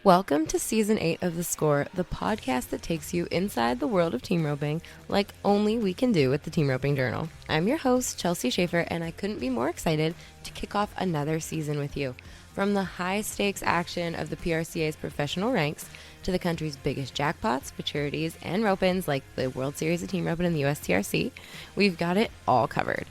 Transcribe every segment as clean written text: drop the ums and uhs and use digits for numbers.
Welcome to Season 8 of The Score, the podcast that takes you inside the world of team roping like only we can do at the Team Roping Journal. I'm your host, Chelsea Schaefer, and I couldn't be more excited to kick off another season with you. From the high-stakes action of the PRCA's professional ranks to the country's biggest jackpots, maturities, and rope-ins like the World Series of Team Roping and the USTRC, we've got it all covered.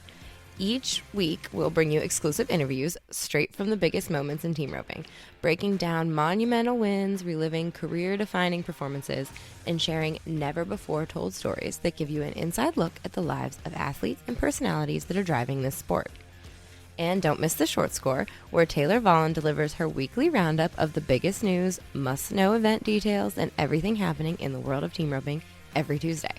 Each week, we'll bring you exclusive interviews straight from the biggest moments in team roping, breaking down monumental wins, reliving career-defining performances, and sharing never-before-told stories that give you an inside look at the lives of athletes and personalities that are driving this sport. And don't miss the short score, where Taylor Vollen delivers her weekly roundup of the biggest news, must-know event details, and everything happening in the world of team roping every Tuesday.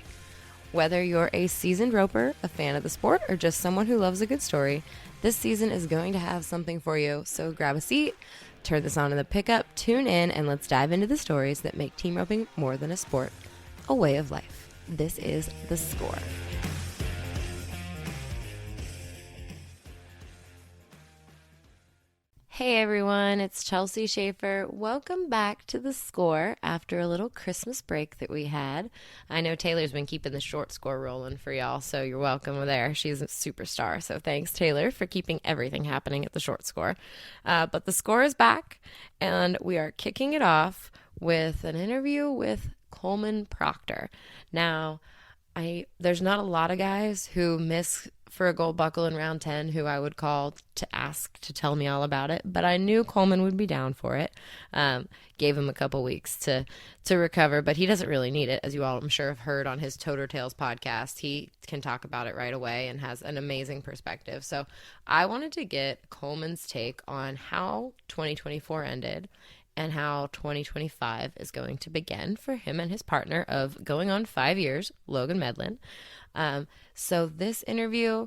Whether you're a seasoned roper, a fan of the sport, or just someone who loves a good story, this season is going to have something for you. So grab a seat, turn this on in the pickup, tune in, and let's dive into the stories that make team roping more than a sport, a way of life. This is The Score. Hey everyone, it's Chelsea Schaefer. Welcome back to The Score after a little Christmas break that we had. I know Taylor's been keeping the short score rolling for y'all, so you're welcome there. She's a superstar, so thanks Taylor for keeping everything happening at the short score. But The Score is back, and we are kicking it off with an interview with Coleman Proctor. Now, there's not a lot of guys who miss for a gold buckle in round 10 who I would call to ask to tell me all about it, but I knew Coleman would be down for it. Gave him a couple weeks to recover, but he doesn't really need it, as you all I'm sure have heard on his Toter Tales podcast. He can talk about it right away and has an amazing perspective. So I wanted to get Coleman's take on how 2024 ended and how 2025 is going to begin for him and his partner of going on 5 years, Logan Medlin. So this interview,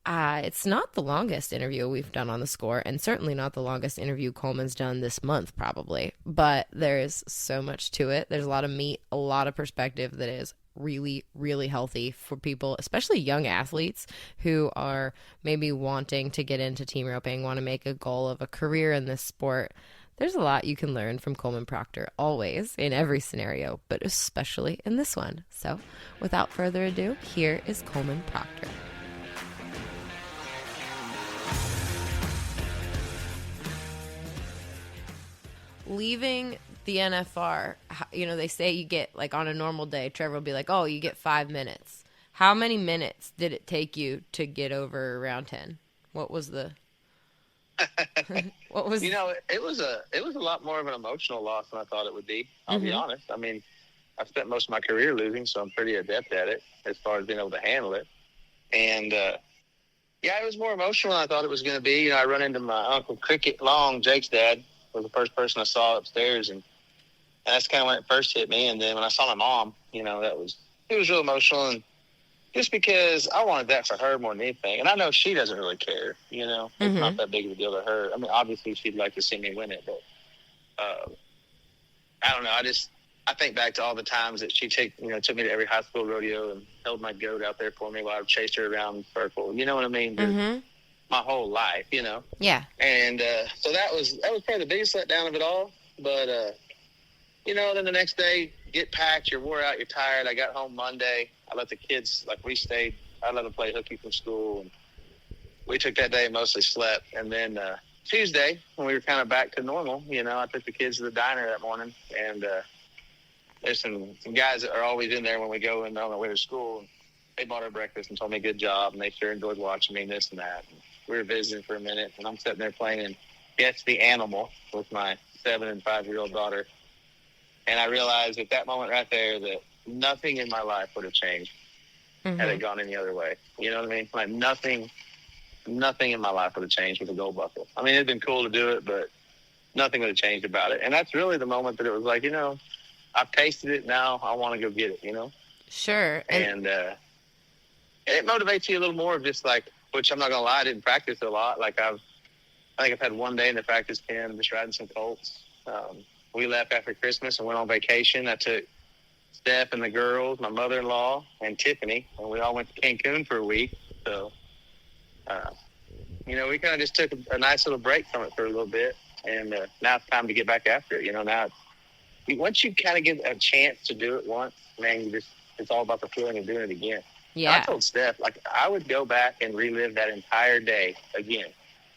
it's not the longest interview we've done on The Score, and certainly not the longest interview Coleman's done this month, probably. But there's so much to it. There's a lot of meat, a lot of perspective that is really, really healthy for people, especially young athletes who are maybe wanting to get into team roping, want to make a goal of a career in this sport. There's a lot you can learn from Coleman Proctor, always, in every scenario, but especially in this one. So, without further ado, here is Coleman Proctor. Leaving the NFR, they say you get, like on a normal day, Trevor will be like, oh, you get 5 minutes. How many minutes did it take you to get over round 10? What was the... What was it was a lot more of an emotional loss than I thought it would be. I'll be honest. I mean, I've spent most of my career losing, so I'm pretty adept at it as far as being able to handle it. And it was more emotional than I thought it was going to be. I run into my uncle Cricket Long, Jake's dad, was the first person I saw upstairs, and that's kind of when it first hit me. And then when I saw my mom, it was real emotional, and just because I wanted that for her more than anything. And I know she doesn't really care, It's not that big of a deal to her. I mean, obviously she'd like to see me win it, but I don't know. I think back to all the times that she took me to every high school rodeo and held my goat out there for me while I chased her around in a circle. You know what I mean? My whole life, Yeah. And so that was probably the biggest letdown of it all. But, then the next day, get packed, you're wore out, you're tired. I got home Monday. I let the kids, I let them play hooky from school. And we took that day and mostly slept. And then Tuesday, when we were kind of back to normal, I took the kids to the diner that morning. And there's some guys that are always in there when we go in on our way to school. And they bought our breakfast and told me good job. And they sure enjoyed watching me, this and that. And we were visiting for a minute. And I'm sitting there playing Guess the Animal with my 7- and 5-year-old daughter. And I realized at that moment right there that nothing in my life would have changed had it gone any other way. You know what I mean? Like nothing in my life would have changed with a gold buckle. I mean, it'd been cool to do it, but nothing would have changed about it. And that's really the moment that it was like, I've tasted it. Now I want to go get it, Sure. And it motivates you a little more of just like, which I'm not going to lie, I didn't practice a lot. Like I think I've had one day in the practice pen, just riding some colts. We left after Christmas and went on vacation. I took Steph and the girls, my mother-in-law, and Tiffany, and we all went to Cancun for a week. So, we kind of just took a nice little break from it for a little bit. And now it's time to get back after it. You know, now once you kind of get a chance to do it once, man, it's all about the feeling of doing it again. Yeah. And I told Steph, like, I would go back and relive that entire day again,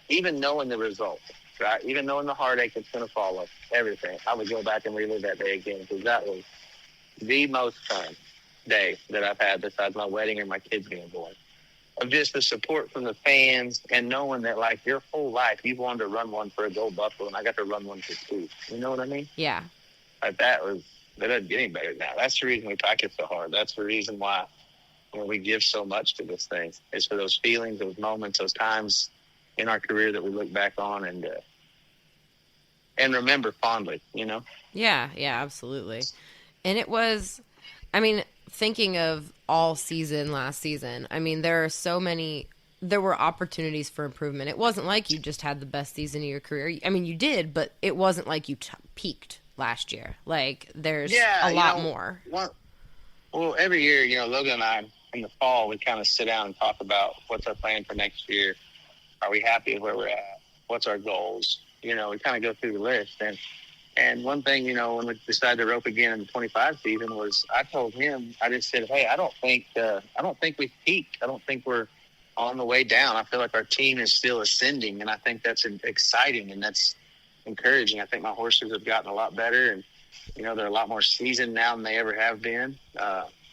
even knowing the result, right? Even knowing the heartache that's going to follow, everything. I would go back and relive that day again because that was the most fun day that I've had besides my wedding and my kids being born. Of just the support from the fans and knowing that, like, your whole life you've wanted to run one for a gold buckle, and I got to run one for 2. You know what I mean? Yeah. Like, that doesn't get any better now. That's the reason we practice so hard. That's the reason why we give so much to this thing. Is for those feelings, those moments, those times in our career that we look back on and remember fondly, you know? Yeah, absolutely. And it was, I mean, thinking of all season last season, I mean, there were opportunities for improvement. It wasn't like you just had the best season of your career. I mean, you did, but it wasn't like you peaked last year. Like, there's a lot more. Well, every year, you know, Logan and I, in the fall, we kind of sit down and talk about what's our plan for next year. Are we happy with where we're at? What's our goals? You know, we kind of go through the list. And one thing, you know, when we decided to rope again in the 25 season was I told him, I just said, hey, I don't think we've peaked. I don't think we're on the way down. I feel like our team is still ascending, and I think that's exciting and that's encouraging. I think my horses have gotten a lot better, and, you know, they're a lot more seasoned now than they ever have been.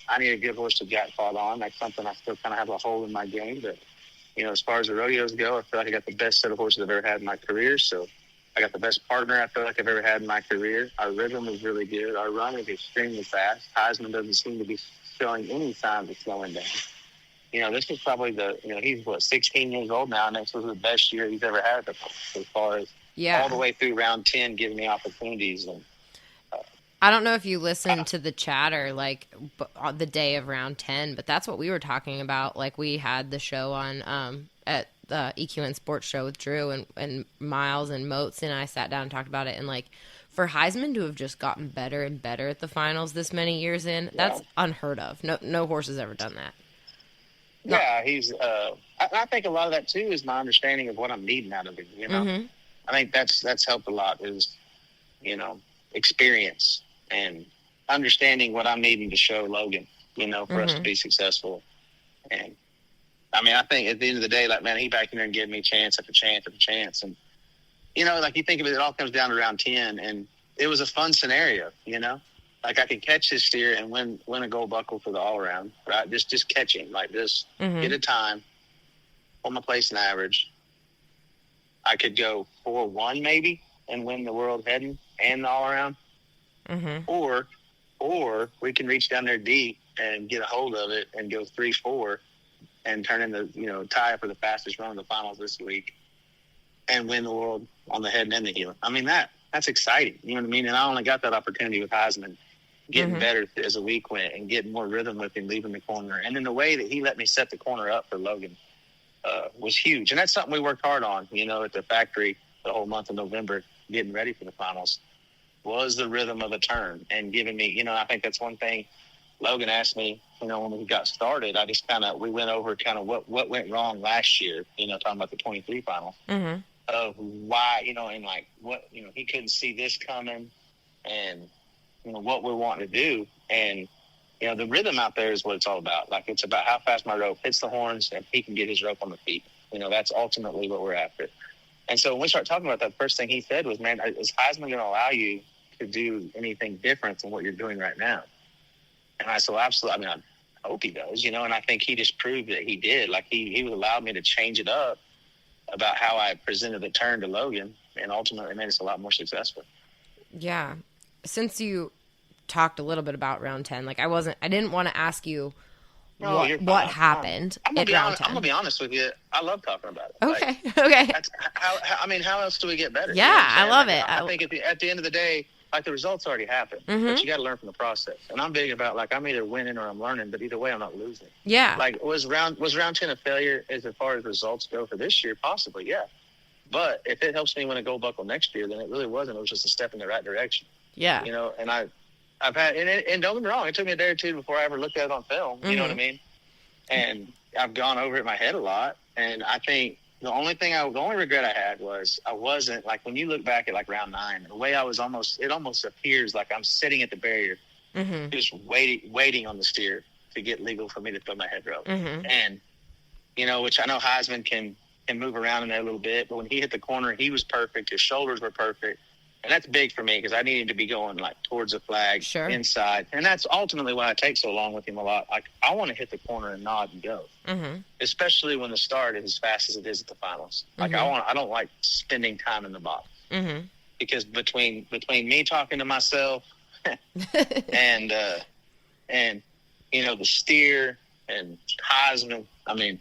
I need a good horse to get fought on. That's something I still kind of have a hole in my game. But, you know, as far as the rodeos go, I feel like I got the best set of horses I've ever had in my career. So I got the best partner I feel like I've ever had in my career. Our rhythm is really good. Our run is extremely fast. Heisman doesn't seem to be showing any signs of slowing down. You know, this is probably he's 16 years old now, and this was the best year he's ever had as far as all the way through round 10, giving me opportunities. And I don't know if you listened to the chatter, like, on the day of round 10, but that's what we were talking about. Like, we had the show on at the EQN Sports Show with Drew and Miles and Moats, and I sat down and talked about it. And, like, for Heisman to have just gotten better and better at the finals this many years in, that's unheard of. No horse has ever done that. Yeah, he's I think a lot of that, too, is my understanding of what I'm needing out of him, you know? Mm-hmm. I think that's helped a lot is, you know, experience and understanding what I'm needing to show Logan, you know, for us to be successful. And, I mean, I think at the end of the day, like, man, he back in there and gave me chance after chance after chance. And, you know, like, you think of it, it all comes down to round 10, and it was a fun scenario, you know? Like, I could catch this steer and win a gold buckle for the all-around, right? Just catch him, like, just get a time, hold my place and average. I could go 4-1 maybe and win the world heading and the all-around. Or we can reach down there deep and get a hold of it and go 3-4 and turn in the, you know, tie for the fastest run of the finals this week and win the world on the head and the heel. I mean, that's exciting. You know what I mean? And I only got that opportunity with Heisman, getting better as the week went and getting more rhythm with him, leaving the corner. And then the way that he let me set the corner up for Logan was huge. And that's something we worked hard on, you know, at the factory the whole month of November, getting ready for the finals, was the rhythm of the turn and giving me, you know, I think that's one thing Logan asked me, you know, when we got started. We went over kind of what went wrong last year, you know, talking about the 23 final of why, you know, and like what, you know, he couldn't see this coming and, you know, what we're wanting to do. And, you know, the rhythm out there is what it's all about. Like, it's about how fast my rope hits the horns and he can get his rope on the feet. You know, that's ultimately what we're after. And so when we started talking about that, the first thing he said was, man, is Heisman going to allow you to do anything different than what you're doing right now? And I said, well, absolutely. I mean, I hope he does, you know, and I think he just proved that he did. Like, he would allow me to change it up about how I presented the turn to Logan, and ultimately made us a lot more successful. Yeah. Since you talked a little bit about round 10, like, I didn't want to ask you what happened at round 10. I'm going to be honest with you. I love talking about it. Okay. Like, okay. How else do we get better? Yeah, you know I love it. I think at the end of the day, like, the results already happened, but you got to learn from the process. And I'm big about, like, I'm either winning or I'm learning, but either way, I'm not losing. Yeah. Like, was round 10 a failure as far as results go for this year? Possibly, yeah. But if it helps me win a gold buckle next year, then it really wasn't. It was just a step in the right direction. Yeah. You know, and I've had, and don't get me wrong, it took me a day or two before I ever looked at it on film. You know what I mean? And I've gone over it in my head a lot. And I think The only regret I had was I wasn't, like, when you look back at like round 9, the way I was it almost appears like I'm sitting at the barrier, just waiting on the steer to get legal for me to throw my head rope. And, which I know Heisman can move around in there a little bit, but when he hit the corner, he was perfect. His shoulders were perfect. And that's big for me because I needed to be going like towards the flag, inside. And that's ultimately why I take so long with him a lot. Like, I want to hit the corner and nod and go, especially when the start is as fast as it is at the finals. Like, I don't like spending time in the box because between me talking to myself and the steer and Heisman, I mean,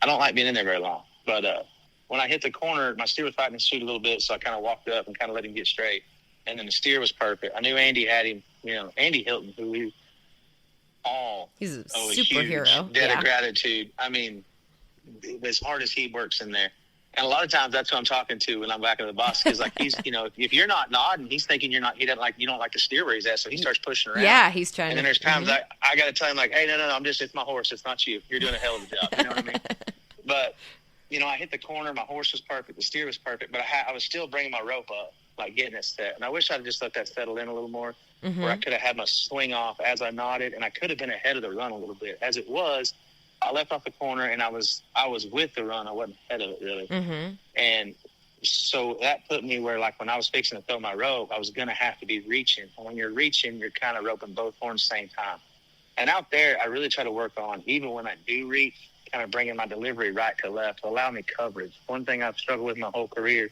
I don't like being in there very long. But when I hit the corner, my steer was fighting his suit a little bit, so I kind of walked up and kind of let him get straight. And then the steer was perfect. I knew Andy had him, Andy Hilton, who he's a superhero. Huge debt of gratitude. I mean, as hard as he works in there. And a lot of times that's who I'm talking to when I'm back in the box. Because, like, he's, if you're not nodding, he's thinking you don't like the steer where he's at, so he starts pushing around. Yeah, he's trying. And then there's times I got to tell him, like, hey, no, it's my horse. It's not you. You're doing a hell of a job. You know what I mean? But I hit the corner. My horse was perfect. The steer was perfect. But I was still bringing my rope up, like getting it set. And I wish I'd just let that settle in a little more, where I could have had my swing off as I nodded, and I could have been ahead of the run a little bit. As it was, I left off the corner, and I was with the run. I wasn't ahead of it, really. And so that put me where, like, when I was fixing to throw my rope, I was going to have to be reaching. And when you're reaching, you're kind of roping both horns same time. And out there, I really try to work on, even when I do reach, kind of bringing my delivery right to left to allow me coverage. One thing I've struggled with my whole career,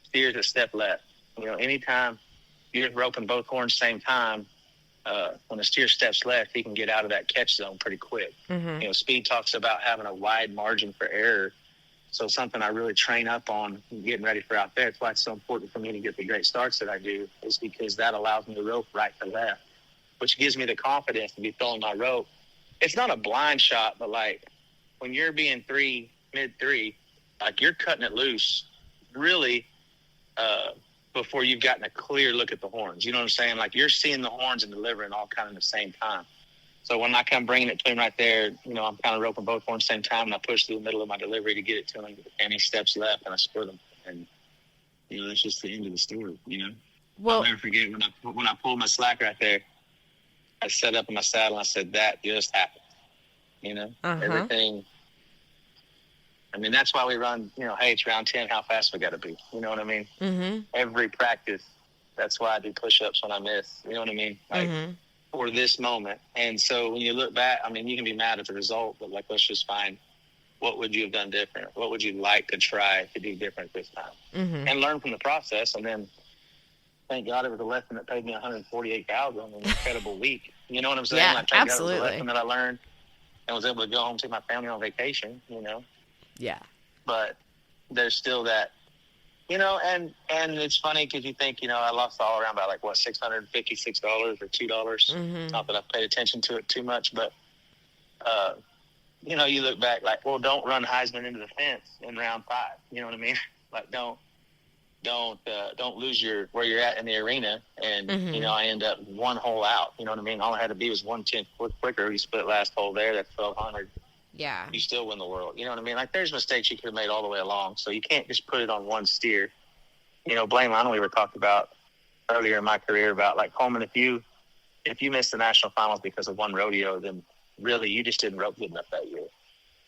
steers a step left. Anytime you're roping both horns same time, when a steer steps left, he can get out of that catch zone pretty quick. Speed talks about having a wide margin for error. So something I really train up on getting ready for out there. It's why it's so important for me to get the great starts that I do, is because that allows me to rope right to left, which gives me the confidence to be throwing my rope. It's not a blind shot, but, like, when you're being mid-3, like, you're cutting it loose really before you've gotten a clear look at the horns. You know what I'm saying? Like, you're seeing the horns and delivering all kind of at the same time. So when I come bringing it to him right there, I'm kind of roping both horns at the same time, and I push through the middle of my delivery to get it to him, and he steps left, and I split him. And, that's just the end of the story, Well, I'll never forget when I pulled my slack right there, I sat up in my saddle, and I said, that just happened. Everything. I mean, that's why we run, hey, it's round 10, how fast we got to be. You know what I mean? Every practice, that's why I do push-ups when I miss. You know what I mean? Like, for this moment. And so when you look back, I mean, you can be mad at the result, but, like, let's just find what would you have done different? What would you like to try to do different this time? And learn from the process. And then, thank God it was a lesson that paid me $148,000 in an incredible week. You know what I'm saying? Yeah, like, thank absolutely. God it was a lesson that I learned and was able to go home to my family on vacation, Yeah. But there's still that, and it's funny because you think, I lost all around by, like, what, $656 or $2. Not that I've paid attention to it too much, but, you look back like, well, don't run Heisman into the fence in round 5. You know what I mean? Like, don't lose where you're at in the arena. And, I end up one hole out. You know what I mean? All I had to be was 1/10 quicker. You split last hole there. That's 1,200. Yeah. You still win the world. You know what I mean? Like, there's mistakes you could have made all the way along. So you can't just put it on one steer. Blame on, we were talking about earlier in my career about, like, Coleman, if you missed the national finals because of one rodeo, then really you just didn't rope good enough that year.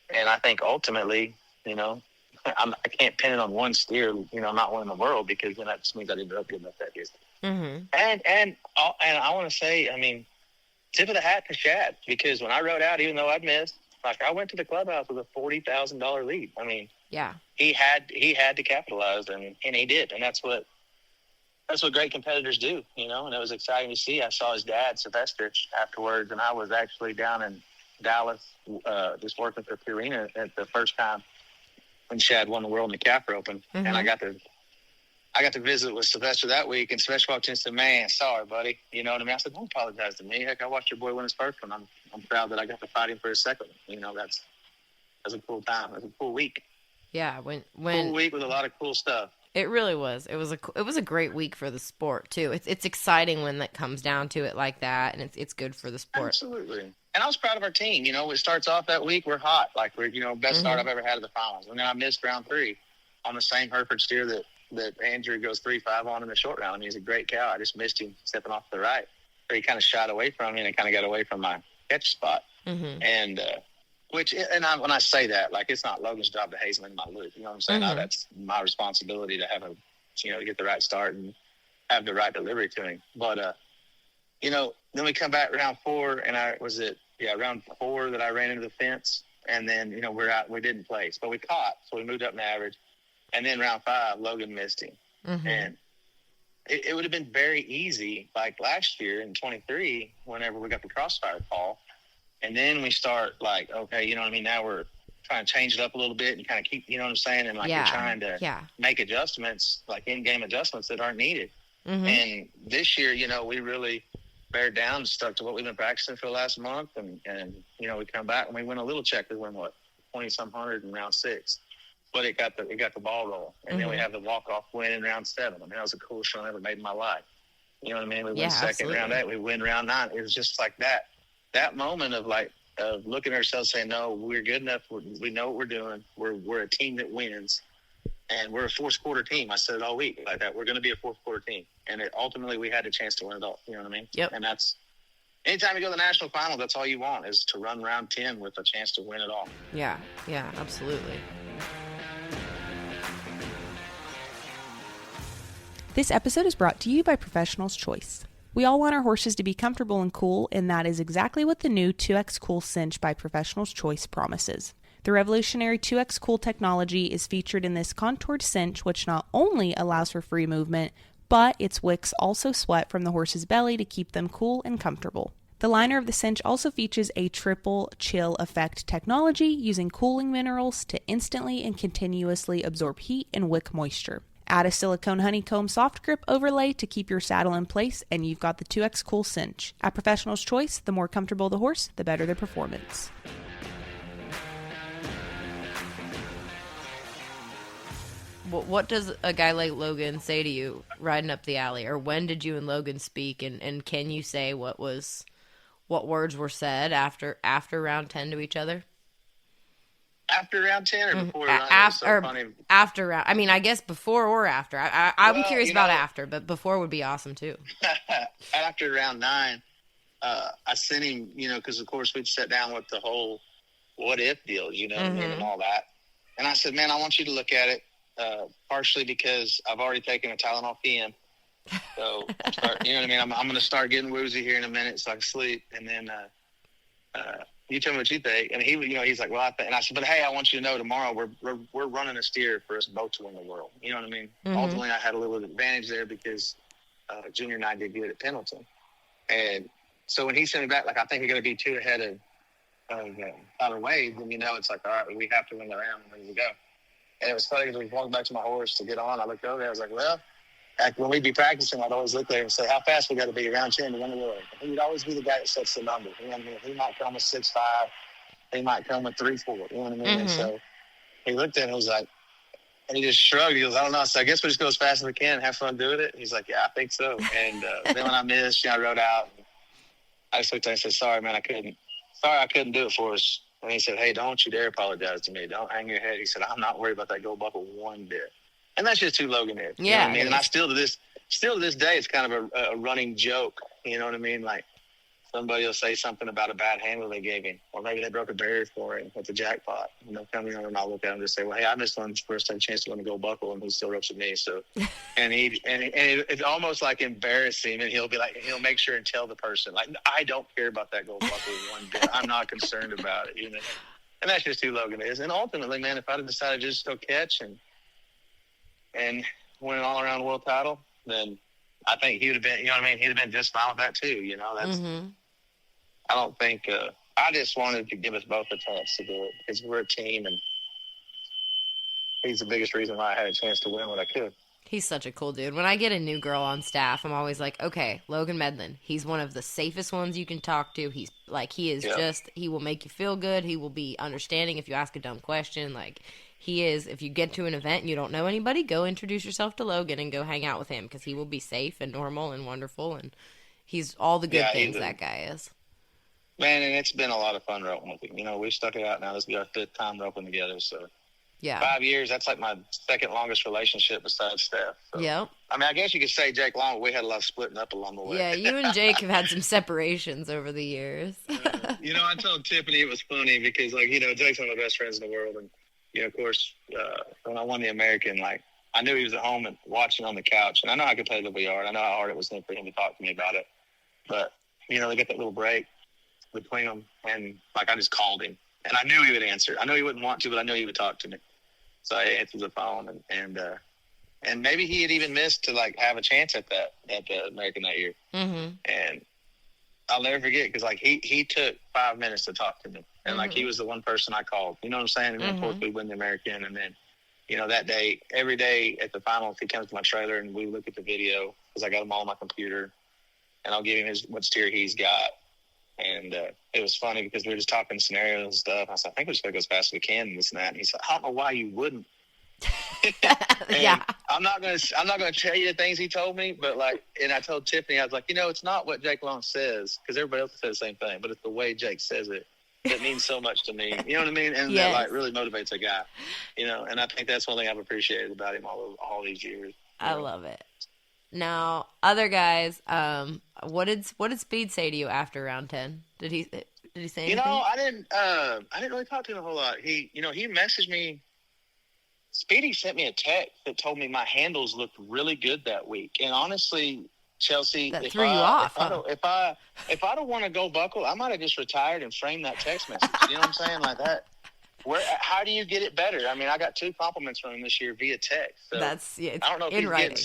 And I think ultimately, I can't pin it on one steer, not winning the world, because then that just means I didn't rope good enough that year. And I want to say, I mean, tip of the hat to Shad, because when I rode out, even though I'd missed, like, I went to the clubhouse with a $40,000 lead. I mean, yeah, he had to capitalize, and he did, and that's what great competitors do, And it was exciting to see. I saw his dad, Sylvester, afterwards, and I was actually down in Dallas, just working for PRCA at the first time when Shad won the world in the calf roping, and I got to visit with Sylvester that week, and Sylvester walked in and said, "Man, sorry, buddy." You know what I mean? I said, "Don't apologize to me. Heck, I watched your boy win his first one. I'm proud that I got to fight him for his second one. That's a cool time. It was a cool week. Yeah, when cool week with a lot of cool stuff. It really was. It was a great week for the sport too. It's exciting when that comes down to it like that, and it's good for the sport. Absolutely. And I was proud of our team. You know, it starts off that week, we're hot. Like, we're, you know, best start I've ever had at the finals. And then I missed round 3 on the same Hereford steer that Andrew goes 3-5 on in the short round. I mean, he's a great cow. I just missed him stepping off to the right. Or he kind of shot away from me and kind of got away from my catch spot. And, when I say that, like, it's not Logan's job to haze him in my loop. You know what I'm saying? No, that's my responsibility to have to get the right start and have the right delivery to him. But, you know, then we come back round 4, and round 4 that I ran into the fence, and then, you know, we're out. We didn't place, but we caught, so we moved up in average. And then round 5, Logan missed him, and it would have been very easy, like last year in 23, whenever we got the crossfire call, and then we start like, okay, you know what I mean? Now we're trying to change it up a little bit and kind of keep, you know what I'm saying? And like you're trying to make adjustments, like in-game adjustments that aren't needed. And this year, you know, we really bared down and stuck to what we've been practicing for the last month. And you know, we come back and we win a little check. We win, 20-some hundred in round 6. But it got the ball roll. And then we have the walk-off win in round 7. I mean, that was the coolest run I ever made in my life. You know what I mean? We win second round 8. We win round 9. It was just like that moment of looking at ourselves saying, no, we're good enough. We know what we're doing. We're a team that wins. And we're a fourth quarter team. I said it all week like that. We're going to be a fourth quarter team. And ultimately we had a chance to win it all. You know what I mean? Yep. And that's anytime you go to the national final, that's all you want is to run round 10 with a chance to win it all. Yeah, absolutely. This episode is brought to you by Professional's Choice. We all want our horses to be comfortable and cool, and that is exactly what the new 2X Cool Cinch by Professional's Choice promises. The revolutionary 2X Cool technology is featured in this contoured cinch, which not only allows for free movement, but its wicks also sweat from the horse's belly to keep them cool and comfortable. The liner of the cinch also features a triple chill effect technology using cooling minerals to instantly and continuously absorb heat and wick moisture. Add a silicone honeycomb soft grip overlay to keep your saddle in place, and you've got the 2X Cool Cinch. At Professional's Choice, the more comfortable the horse, the better the performance. What does a guy like Logan say to you riding up the alley? Or when did you and Logan speak? And can you say what words were said after round 10 to each other? After round 10 or before round 10? After round. I mean, I guess before or after. I'm curious about after, but before would be awesome too. After round 9, I sent him, you know, because of course we'd sat down with the whole what if deal, you know, and all that. And I said, man, I want you to look at it. Partially because I've already taken a Tylenol PM. So, you know what I mean? I'm going to start getting woozy here in a minute so I can sleep. And then you tell me what you think. And he, you know, he's like, well, and I said, but hey, I want you to know tomorrow we're running a steer for us both to win the world. You know what I mean? Ultimately, I had a little advantage there because Junior and I did good at Pendleton. And so when he sent me back, like, I think we're going to be 2 ahead of Tyler Wade, then you know it's like, all right, we have to win the round and ready to go. And it was funny because we walked back to my horse to get on. I looked over there. I was like, well, when we'd be practicing, I'd always look there and say, how fast we got to be around 10 to win the world. He would always be the guy that sets the number. You know what I mean? He might come with 6'5". He might come with 3'4". You know what I mean? And so he looked at it and was like, and he just shrugged. He goes, I don't know. So I guess we just go as fast as we can and have fun doing it. He's like, yeah, I think so. And then when I missed, I rode out. I just looked at him and said, sorry, man, I couldn't do it for us. And he said, hey, don't you dare apologize to me. Don't hang your head. He said, I'm not worried about that gold buckle one bit. And that's just who Logan is. Yeah. You know what I mean? And I still to this day, it's kind of a running joke. You know what I mean? Like somebody will say something about a bad handle they gave him. Or maybe they broke a barrier for him with the jackpot. You know, come in and I'll look at him and just say, well, hey, I missed one first time chance to win a gold buckle and he still ropes with me. So, and it's almost like embarrassing. And he'll be like, he'll make sure and tell the person, like, I don't care about that gold buckle one bit. I'm not concerned about it, you know? And that's just who Logan is. And ultimately, man, if I'd have decided just to go catch and win an all-around world title, then I think he would have been, you know what I mean? He'd have been just fine with that too, you know? That's, I don't think, I just wanted to give us both a chance to do it because we're a team and he's the biggest reason why I had a chance to win what I could. He's such a cool dude. When I get a new girl on staff, I'm always like, okay, Logan Medlin. He's one of the safest ones you can talk to. He's like, he will make you feel good. He will be understanding if you ask a dumb question. Like, he is, if you get to an event and you don't know anybody, go introduce yourself to Logan and go hang out with him because he will be safe and normal and wonderful. And he's all the good things that guy is. Man, and it's been a lot of fun roping with him. You know, we've stuck it out now. This will be our 5th time roping together. So Yeah. 5 years, that's like my second longest relationship besides Steph. So. Yep. I mean, I guess you could say Jake long, but we had a lot of splitting up along the way. Yeah, you and Jake have had some separations over the years. You know, I told Tiffany it was funny because, like, you know, Jake's one of my best friends in the world. And, you know, of course, when I won the American, like, I knew he was at home and watching on the couch. And I know how competitive we are. And I know how hard it was for him to talk to me about it. But, you know, they get that little break between them. And, like, I just called him. And I knew he would answer. I know he wouldn't want to, but I knew he would talk to me. So I answered the phone. And maybe he had even missed to, like, have a chance at the American that year. Mm-hmm. And I'll never forget because, like, he took 5 minutes to talk to me. And, like, he was the one person I called. You know what I'm saying? And then, of course, we win the American. And then, you know, that day, every day at the finals, he comes to my trailer and we look at the video because I got them all on my computer. And I'll give him what steer he's got. And it was funny because we were just talking scenarios and stuff. I said, I think we're just going to go as fast as we can and this and that. And he said, I don't know why you wouldn't. Yeah. I'm not gonna tell you the things he told me, but like, and I told Tiffany, I was like, you know, it's not what Jake Long says because everybody else says the same thing, but it's the way Jake says it that means so much to me. You know what I mean? And Yes. that like really motivates a guy. You know, and I think that's one thing I've appreciated about him all these years. I love it. Now, other guys, what did Speed say to you after round 10? Did he say anything? You know, I didn't really talk to him a whole lot. He messaged me. Speedy sent me a text that told me my handles looked really good that week. And honestly, Chelsea, that threw you off. If I don't want to go buckle, I might have just retired and framed that text message. You know what I'm saying? Like that. How do you get it better? I mean, I got 2 compliments from him this year via text. So It's I don't know if he's writing. getting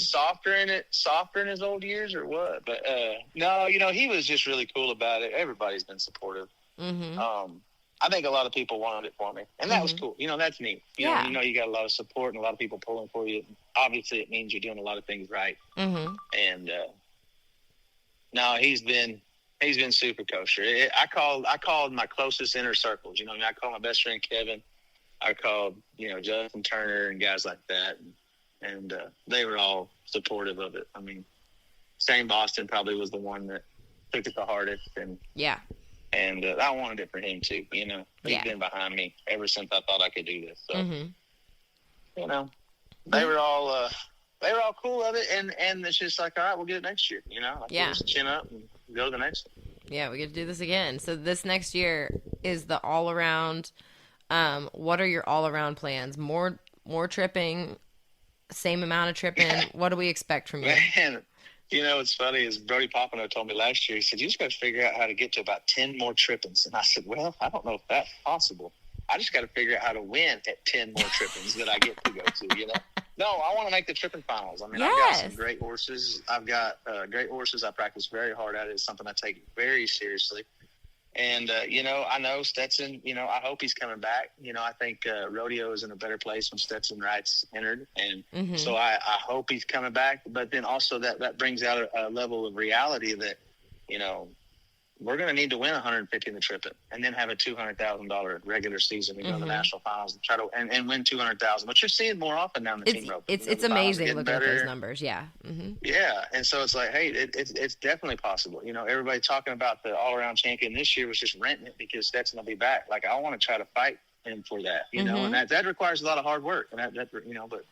softer in his old years or what. But no, you know, he was just really cool about it. Everybody's been supportive. Mm-hmm. I think a lot of people wanted it for me, and that was cool. You know, that's neat. You know, you got a lot of support and a lot of people pulling for you. Obviously, it means you're doing a lot of things right. Mm-hmm. And no, he's been super kosher. I called my closest inner circles. You know, I called my best friend Kevin. I called, you know, Justin Turner and guys like that, and they were all supportive of it. I mean, Shane Boston probably was the one that took it the hardest, and yeah. And I wanted it for him too. You know, he's been behind me ever since I thought I could do this. So, you know, they were all cool of it, and it's just like, all right, we'll get it next year. You know, like, we'll just chin up and go to the next one. Yeah, we get to do this again. So this next year is the all around. What are your all around plans? More tripping, same amount of tripping. What do we expect from you? Man, you know what's funny is Brody Pompano told me last year, he said, you just got to figure out how to get to about 10 more trippings. And I said, well, I don't know if that's possible. I just got to figure out how to win at 10 more trippings that I get to go to, you know? No, I want to make the tripping finals. I mean, I've got some great horses. I've got great horses. I practice very hard at it. It's something I take very seriously. And, you know, I know Stetson, you know, I hope he's coming back. You know, I think rodeo is in a better place when Stetson Wright's entered. And so I hope he's coming back. But then also that brings out a level of reality that, you know, we're going to need to win 150 in the tripping and then have a $200,000 regular season to go to the national finals and try to and win 200,000. But you're seeing more often down the team rope. It's amazing looking at those numbers. Yeah. Mm-hmm. Yeah. And so it's like, hey, it's definitely possible. You know, everybody talking about the all around champion this year was just renting it because Stetson will be back. Like, I want to try to fight him for that, you know, and that requires a lot of hard work. And that, you know, but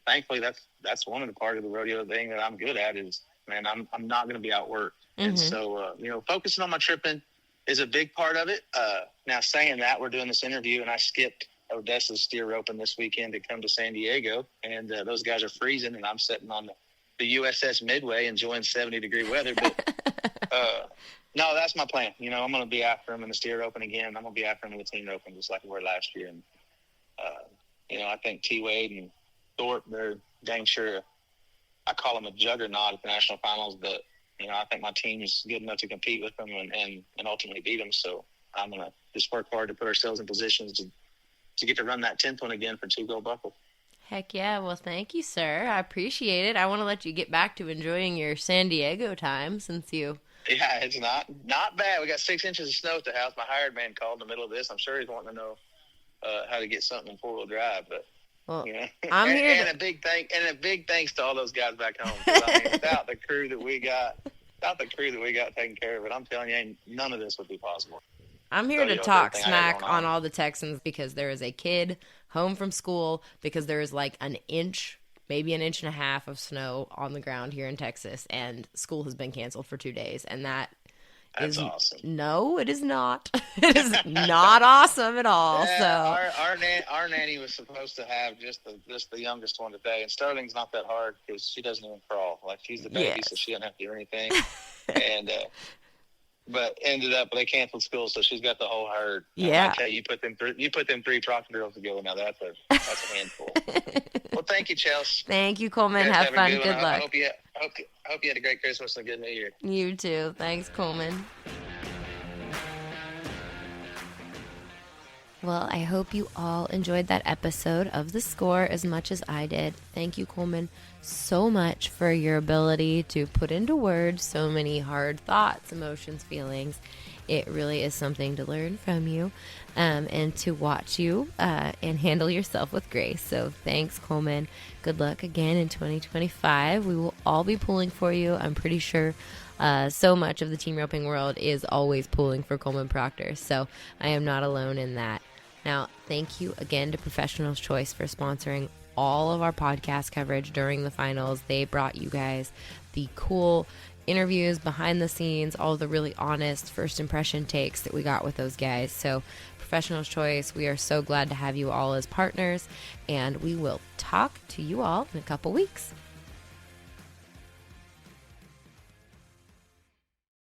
thankfully that's one of the part of the rodeo thing that I'm good at is, man, I'm not going to be outworked. And so, you know, focusing on my tripping is a big part of it. Now, saying that, we're doing this interview, and I skipped Odessa's steer roping this weekend to come to San Diego, and those guys are freezing, and I'm sitting on the USS Midway enjoying 70-degree weather. But, no, that's my plan. You know, I'm going to be after him in the steer open again. I'm going to be after him in the team open just like we were last year. And, you know, I think T-Wade and Thorpe, they're dang sure I call them a juggernaut at the national finals, but you know, I think my team is good enough to compete with them and ultimately beat them. So I'm going to just work hard to put ourselves in positions to get to run that 10th one again for 2 gold buckle. Heck yeah. Well, thank you, sir. I appreciate it. I want to let you get back to enjoying your San Diego time since you... Yeah, it's not bad. We got 6 inches of snow at the house. My hired man called in the middle of this. I'm sure he's wanting to know how to get something in 4-wheel drive, but... Well, you know? I'm here. And a big thanks to all those guys back home. 'Cause, I mean, without the crew that we got, Not the crew that we got taking care of it. I'm telling you, none of this would be possible. I'm here Tell to you talk everything I got smack going on all the Texans because there is a kid home from school because there is like an inch, maybe an inch and a half of snow on the ground here in Texas, and school has been canceled for 2 days, and That's awesome. No, it is not. It is not awesome at all. Yeah, So our nanny was supposed to have just the youngest one today, and Sterling's not that hard because she doesn't even crawl. Like, she's the baby, Yes. so she doesn't have to do anything. And but ended up they canceled school, so she's got the whole herd. Yeah. I tell you, you put them 3 Proctor girls together. Now that's a handful. Well, thank you, Chelsea. Thank you, Coleman. You guys Have a fun. good Good one. luck. I hope you had a great Christmas and a good New Year. You too. Thanks, Coleman. Well, I hope you all enjoyed that episode of The Score as much as I did. Thank you, Coleman, so much for your ability to put into words so many hard thoughts, emotions, feelings. It really is something to learn from you and to watch you and handle yourself with grace. So thanks, Coleman. Good luck again in 2025. We will all be pulling for you. I'm pretty sure so much of the team roping world is always pulling for Coleman Proctor. So I am not alone in that. Now, thank you again to Professionals Choice for sponsoring all of our podcast coverage during the finals. They brought you guys the cool interviews behind the scenes, all the really honest first impression takes that we got with those guys. So Professionals Choice, we are so glad to have you all as partners, and we will talk to you all in a couple weeks.